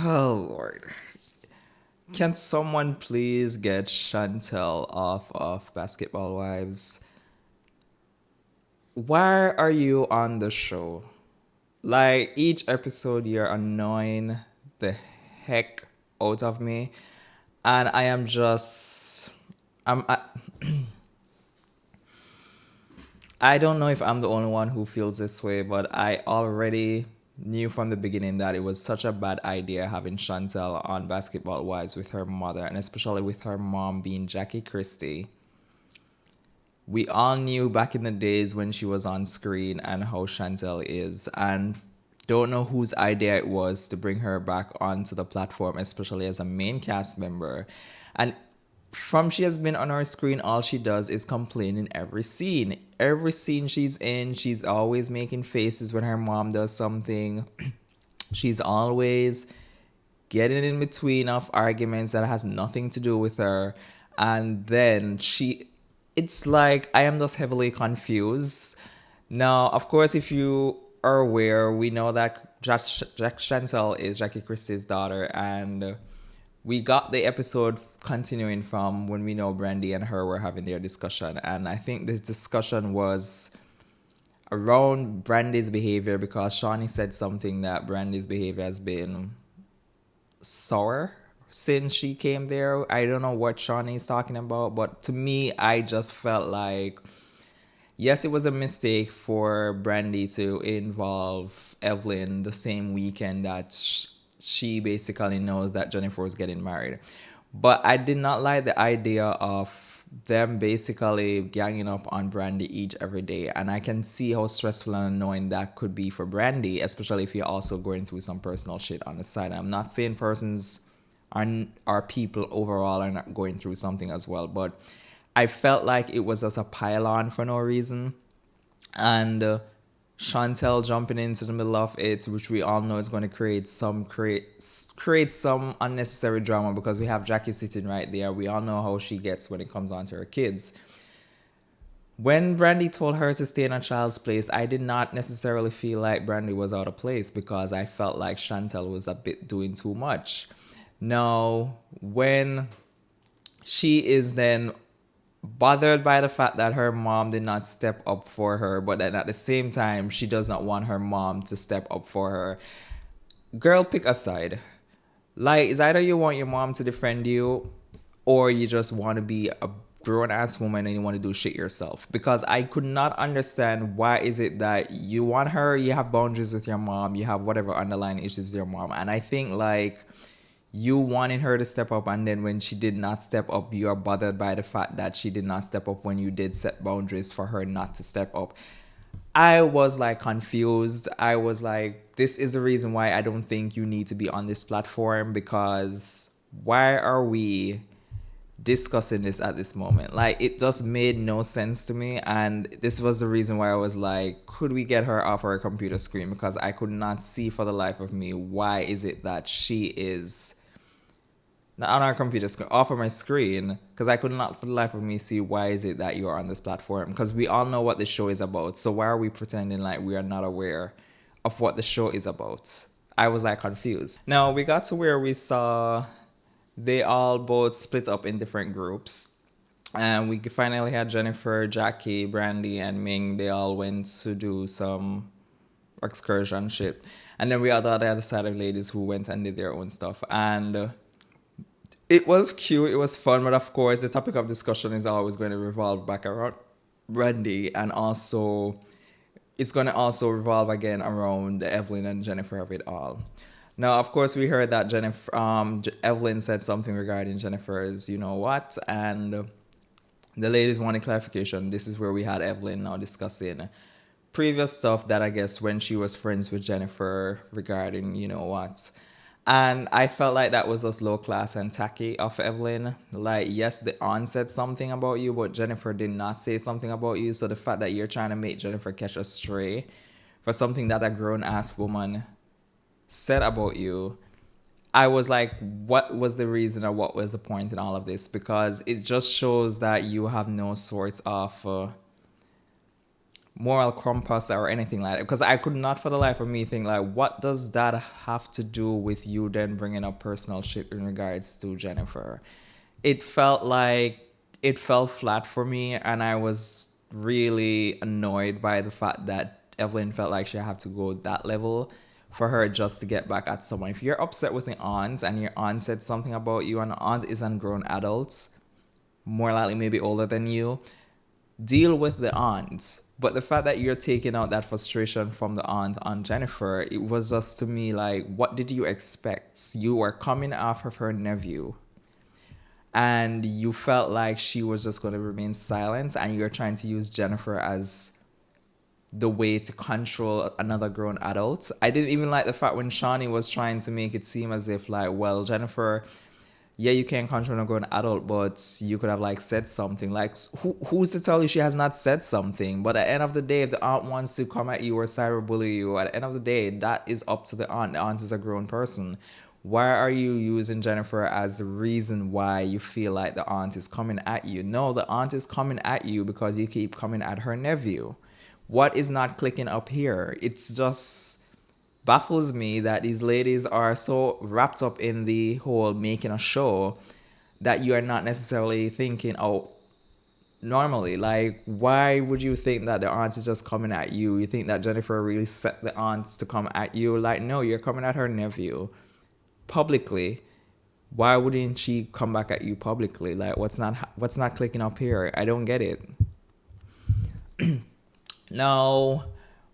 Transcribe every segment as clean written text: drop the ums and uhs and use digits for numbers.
Oh Lord. Can someone please get Shantel off of Basketball Wives? Why are you on the show? Like each episode you're annoying the heck out of me. And I am just I don't know if I'm the only one who feels this way, but I already knew from the beginning that it was such a bad idea having Chantel on Basketball Wives with her mother, and especially with her mom being Jackie Christie. We all knew back in the days when she was on screen and how Chantel is, and don't know whose idea it was to bring her back onto the platform, especially as a main cast member. And from she has been on our screen, all she does is complain in every scene. Every scene she's in, she's always making faces when her mom does something. She's always getting in between of arguments that has nothing to do with her. And then it's like I am just heavily confused. Now, of course, if you are aware, we know that Jack Chantel is Jackie Christie's daughter, and we got the episode continuing from when we know Brandy and her were having their discussion. And I think this discussion was around Brandy's behavior because Shawnee said something that Brandy's behavior has been sour since she came there. I don't know what Shawnee is talking about, but to me, I just felt like yes, it was a mistake for Brandy to involve Evelyn the same weekend that she basically knows that Jennifer was getting married. But I did not like the idea of them basically ganging up on Brandy each every day. And I can see how stressful and annoying that could be for Brandy, especially if you're also going through some personal shit on the side. I'm not saying persons are people overall are not going through something as well, but I felt like it was just a pile on for no reason. And Chantel jumping into the middle of it, which we all know is going to create some unnecessary drama because we have Jackie sitting right there. We all know how she gets when it comes on to her kids. When Brandy told her to stay in a child's place, I did not necessarily feel like Brandy was out of place because I felt like Chantel was a bit doing too much. Now, when she is then bothered by the fact that her mom did not step up for her, but then at the same time, she does not want her mom to step up for her. Girl, pick a side. Like, it's either you want your mom to defend you or you just want to be a grown ass woman and you want to do shit yourself. Because I could not understand why is it that you want her, you have boundaries with your mom, you have whatever underlying issues with your mom. And I think like you wanted her to step up, and then when she did not step up, you are bothered by the fact that she did not step up when you did set boundaries for her not to step up. I was like confused. I was like, this is the reason why I don't think you need to be on this platform, because why are we discussing this at this moment? Like, it just made no sense to me. And this was the reason why I was like, could we get her off our computer screen? Because I could not see for the life of me why is it that she is not on our computer screen, off of my screen, because I could not for the life of me see why is it that you are on this platform, because we all know what the show is about. So why are we pretending like we are not aware of what the show is about? I was like confused. Now we got to where we saw they all both split up in different groups. And we finally had Jennifer, Jackie, Brandy, and Ming. They all went to do some excursion shit. And then we had the other side of ladies who went and did their own stuff. And it was cute, it was fun, but of course, the topic of discussion is always going to revolve back around Brandy, and also it's going to also revolve again around the Evelyn and Jennifer of it all. Now, of course, we heard that Evelyn said something regarding Jennifer's, you know what, and the ladies wanted clarification. This is where we had Evelyn now discussing previous stuff that I guess when she was friends with Jennifer regarding, you know what. And I felt like that was just low class and tacky of Evelyn. Like, yes, the aunt said something about you, but Jennifer did not say something about you. So the fact that you're trying to make Jennifer catch a stray for something that a grown ass woman said about you, I was like, what was the reason or what was the point in all of this? Because it just shows that you have no sort of moral compass or anything like that, because I could not for the life of me think like, what does that have to do with you then bringing up personal shit in regards to Jennifer? It felt like it fell flat for me, and I was really annoyed by the fact that Evelyn felt like she had to go that level for her just to get back at someone. If you're upset with an aunt and your aunt said something about you, and the aunt is a grown adult, more likely maybe older than you, deal with the aunt. But the fact that you're taking out that frustration from the aunt on Jennifer, it was just to me like, what did you expect? You were coming off of her nephew, and you felt like she was just going to remain silent, and you're trying to use Jennifer as the way to control another grown adult. I didn't even like the fact when Shawnee was trying to make it seem as if like, well, Jennifer, yeah, you can't control a grown adult, but you could have like said something. Like, who's to tell you she has not said something? But at the end of the day, if the aunt wants to come at you or cyberbully you, at the end of the day, that is up to the aunt. The aunt is a grown person. Why are you using Jennifer as the reason why you feel like the aunt is coming at you? No, the aunt is coming at you because you keep coming at her nephew. What is not clicking up here? It's just baffles me that these ladies are so wrapped up in the whole making a show that you are not necessarily thinking, oh, normally, like, why would you think that the aunt is just coming at you? You think that Jennifer really set the aunt to come at you? Like, no, you're coming at her nephew publicly. Why wouldn't she come back at you publicly? Like, what's not clicking up here? I don't get it. Now,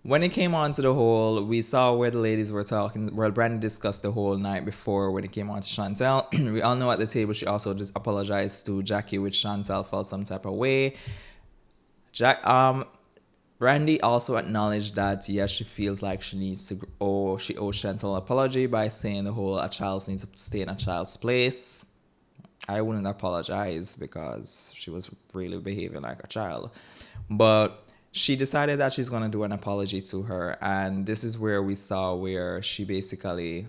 when it came on to the whole, we saw where the ladies were talking. Well, Brandy discussed the whole night before when it came on to Shantel. We all know at the table she also just apologized to Jackie, which Shantel felt some type of way. Brandy also acknowledged that yes, she feels like she needs to she owes Shantel an apology by saying the whole a child needs to stay in a child's place. I wouldn't apologize because she was really behaving like a child, but she decided that she's going to do an apology to her. And this is where we saw where she basically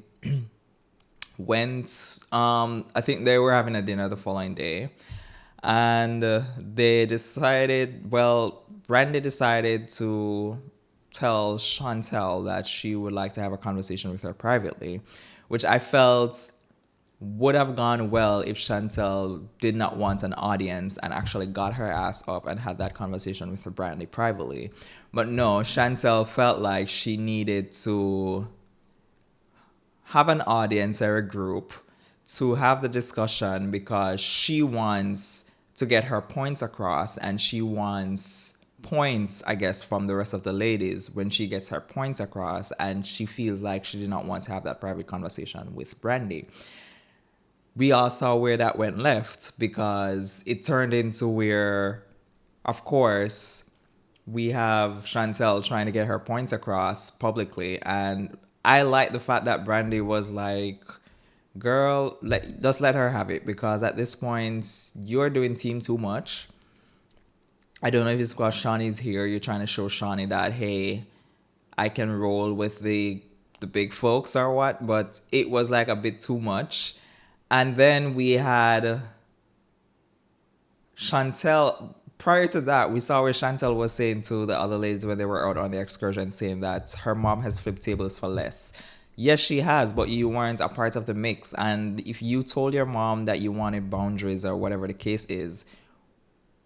went, I think they were having a dinner the following day. And they decided, well, Brandy decided to tell Shantel that she would like to have a conversation with her privately, which I felt would have gone well if Shantel did not want an audience and actually got her ass up and had that conversation with Brandy privately. But no, Shantel felt like she needed to have an audience or a group to have the discussion because she wants to get her points across, and she wants points, I guess, from the rest of the ladies when she gets her points across, and she feels like she did not want to have that private conversation with Brandy. We all saw where that went left because it turned into where, of course, we have Shantel trying to get her points across publicly. And I like the fact that Brandy was like, girl, just let her have it, because at this point, you're doing team too much. I don't know if it's because Shawnee's here. You're trying to show Shawnee that, hey, I can roll with the big folks or what, but it was like a bit too much. And then we had Shantel. Prior to that, we saw where Shantel was saying to the other ladies when they were out on the excursion, saying that her mom has flipped tables for less. Yes, she has, but you weren't a part of the mix. And if you told your mom that you wanted boundaries or whatever the case is,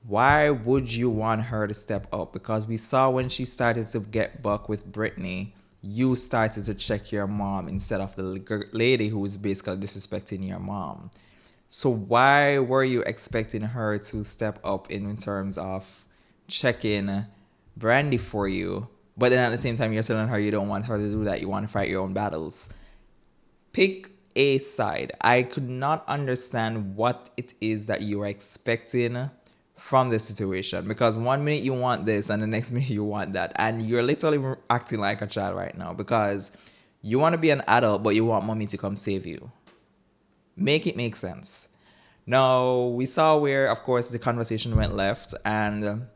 why would you want her to step up? Because we saw when she started to get buck with Brittany, you started to check your mom instead of the lady who was basically disrespecting your mom. So why were you expecting her to step up in terms of checking Brandy for you? But then at the same time, you're telling her you don't want her to do that. You want to fight your own battles. Pick a side. I could not understand what it is that you are expecting from the situation, because one minute you want this and the next minute you want that, and you're literally acting like a child right now because you want to be an adult but you want mommy to come save you. Make it make sense. Now, we saw where, of course, the conversation went left, and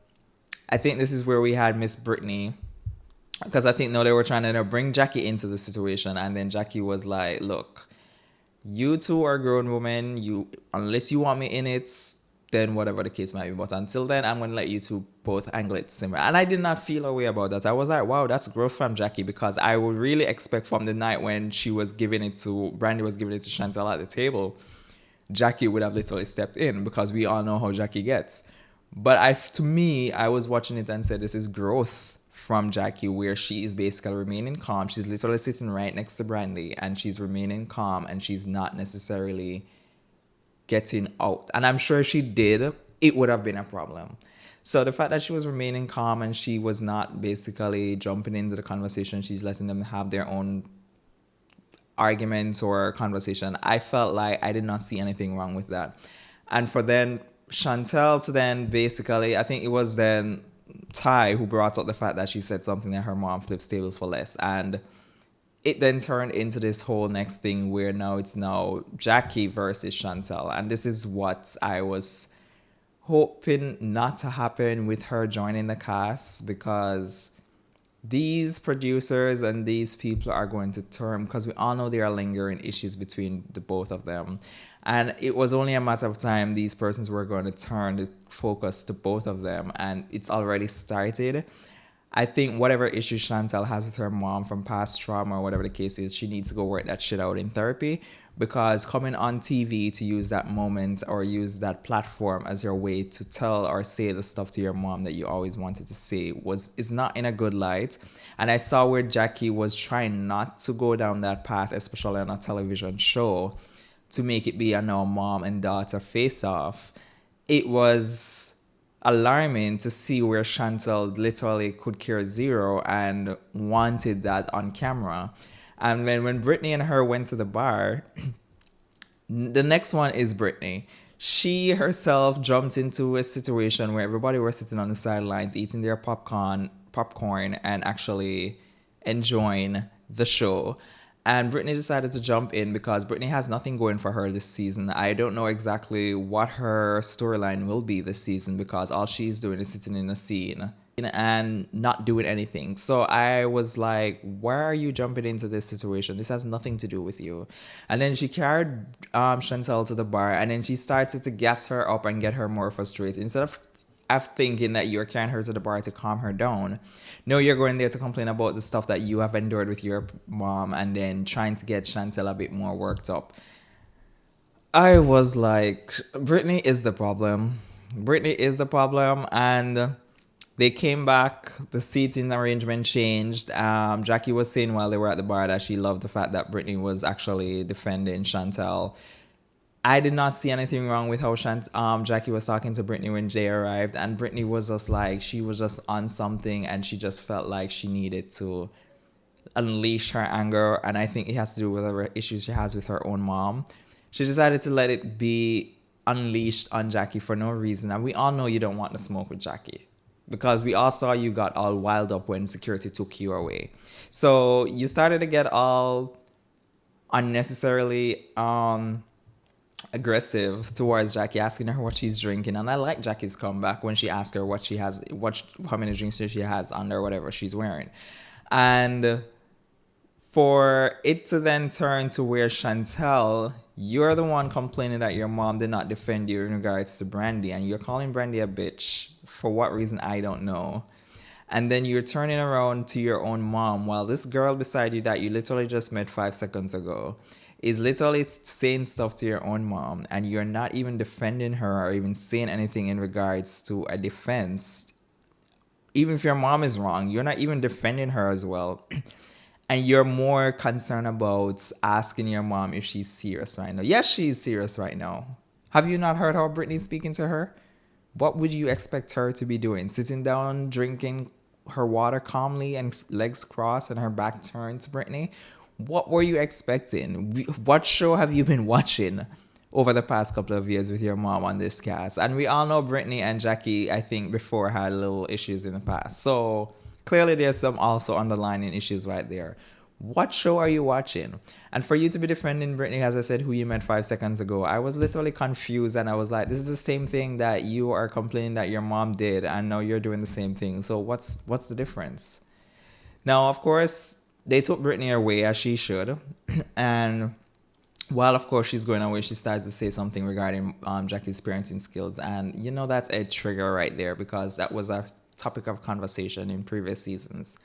I think this is where we had Miss Brittany, because I think now they were trying to bring Jackie into the situation, and then Jackie was like, look, you two are grown women. Unless you want me in it, then whatever the case might be. But until then, I'm going to let you two both angle it similar. And I did not feel a way about that. I was like, wow, that's growth from Jackie, because I would really expect from the night when she was giving it to, Brandy was giving it to Shantel at the table, Jackie would have literally stepped in, because we all know how Jackie gets. But to me, I was watching it and said, this is growth from Jackie, where she is basically remaining calm. She's literally sitting right next to Brandy, and she's remaining calm, and she's not necessarily getting out. And I'm sure if she did, it would have been a problem. So the fact that she was remaining calm and she was not basically jumping into the conversation, she's letting them have their own arguments or conversation, I felt like I did not see anything wrong with that. And for then Shantel to then basically, I think it was then Ty who brought up the fact that she said something that her mom flips tables for less. And it then turned into this whole next thing where now it's now Jackie versus Shantel. And this is what I was hoping not to happen with her joining the cast, because these producers and these people are going to turn, because we all know there are lingering issues between the both of them. And it was only a matter of time these persons were going to turn the focus to both of them. And it's already started. I think whatever issue Chantal has with her mom from past trauma or whatever the case is, she needs to go work that shit out in therapy, because coming on TV to use that moment or use that platform as your way to tell or say the stuff to your mom that you always wanted to say is not in a good light. And I saw where Jackie was trying not to go down that path, especially on a television show, to make it be a now mom and daughter face-off. It was alarming to see where Chantel literally could care zero and wanted that on camera. And when Brittany and her went to the bar, the next one is Brittany. She herself jumped into a situation where everybody was sitting on the sidelines eating their popcorn and actually enjoying the show. And Brittany decided to jump in because Brittany has nothing going for her this season. I don't know exactly what her storyline will be this season, because all she's doing is sitting in a scene and not doing anything. So I was like, why are you jumping into this situation? This has nothing to do with you. And then she carried Chantel to the bar, and then she started to gas her up and get her more frustrated. Instead of thinking that you're carrying her to the bar to calm her down, no, you're going there to complain about the stuff that you have endured with your mom, and then trying to get Chantel a bit more worked up. I was like, Brittany is the problem. Brittany is the problem. And they came back, the seating arrangement changed. Jackie was saying while they were at the bar that she loved the fact that Brittany was actually defending Chantel. I did not see anything wrong with how Jackie was talking to Brittany when Jay arrived. And Brittany was just like, she was just on something, and she just felt like she needed to unleash her anger. And I think it has to do with whatever issues she has with her own mom. She decided to let it be unleashed on Jackie for no reason. And we all know you don't want to smoke with Jackie, because we all saw you got all wild up when security took you away. So you started to get all unnecessarily aggressive towards Jackie, asking her what she's drinking. And I like Jackie's comeback when she asked her what she has, how many drinks she has under whatever she's wearing. And for it to then turn to where Chantel, you're the one complaining that your mom did not defend you in regards to Brandy, and you're calling Brandy a bitch. For what reason, I don't know. And then you're turning around to your own mom, while this girl beside you that you literally just met 5 seconds ago is literally saying stuff to your own mom, and you're not even defending her or even saying anything in regards to a defense. Even if your mom is wrong, you're not even defending her as well. And you're more concerned about asking your mom if she's serious right now. Yes, she's serious right now. Have you not heard how Brittany's speaking to her? What would you expect her to be doing? Sitting down, drinking her water calmly and legs crossed and her back turned to Brittany? What were you expecting? What show have you been watching over the past couple of years with your mom on this cast? And we all know Brittany and Jackie, I think, before had little issues in the past. So clearly there's some also underlying issues right there. What show are you watching? And for you to be defending Brittany, as I said, who you met 5 seconds ago, I was literally confused, and I was like, this is the same thing that you are complaining that your mom did, and now you're doing the same thing. So what's the difference? Now, of course, they took Brittany away, as she should, and While of course she's going away, she starts to say something regarding Jackie's parenting skills, and that's a trigger right there because that was a topic of conversation in previous seasons.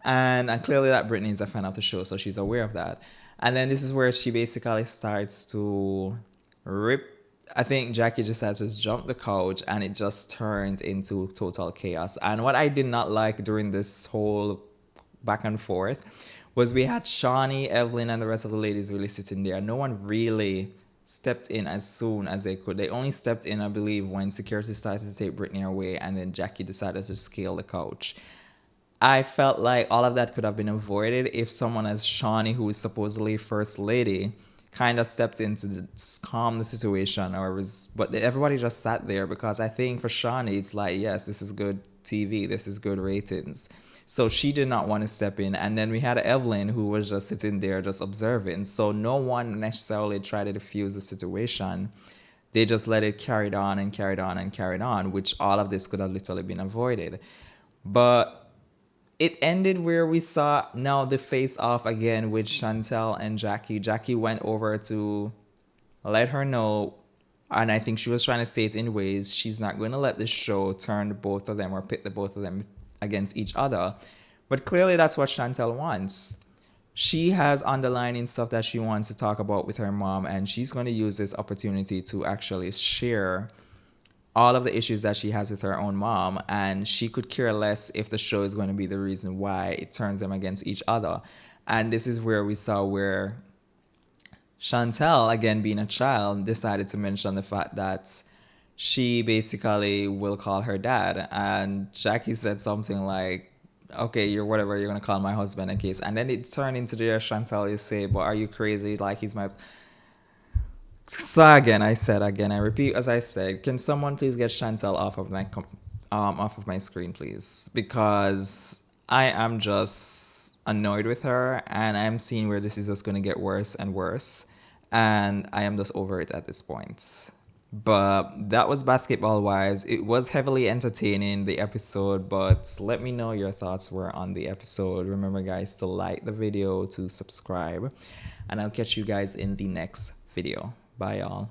And clearly that Brittany is a fan of the show, so she's aware of that. And then this is where she basically starts to rip. I think Jackie just had to jump the couch, and it just turned into total chaos. And what I did not like during this whole back and forth was we had Shawnee, Evelyn, and the rest of the ladies really sitting there. No one really stepped in as soon as they could. They only stepped in, I believe, when security started to take Brittany away, and then Jackie decided to scale the couch. I felt like all of that could have been avoided if someone as Shawnee, who is supposedly first lady, kind of stepped in to calm the situation, but everybody just sat there because I think for Shawnee it's like, yes, this is good TV, this is good ratings. So she did not want to step in, and then we had Evelyn who was just sitting there just observing. So no one necessarily tried to diffuse the situation. They just let it carried on and carried on and carried on, which all of this could have literally been avoided. But it ended where we saw now the face off again with Shantel and Jackie. Jackie went over to let her know, and I think she was trying to say it in ways she's not going to let the show turn both of them or pit the both of them against each other. But clearly that's what Shantel wants. She has underlining stuff that she wants to talk about with her mom, and she's going to use this opportunity to actually share all of the issues that she has with her own mom, and she could care less if the show is going to be the reason why it turns them against each other. And this is where we saw where Chantel, again being a child, decided to mention the fact that she basically will call her dad. And Jackie said something like, okay, you're whatever, you're going to call my husband in case. And then it turned into the Chantel, you say, but are you crazy? Like, he's my... So again, I repeat as I said, can someone please get Chantel off of my screen, please? Because I am just annoyed with her, and I'm seeing where this is just going to get worse and worse, and I am just over it at this point. But that was Basketball Wives. It was heavily entertaining, the episode, but let me know your thoughts were on the episode. Remember, guys, to like the video, to subscribe, and I'll catch you guys in the next video. Bye, y'all.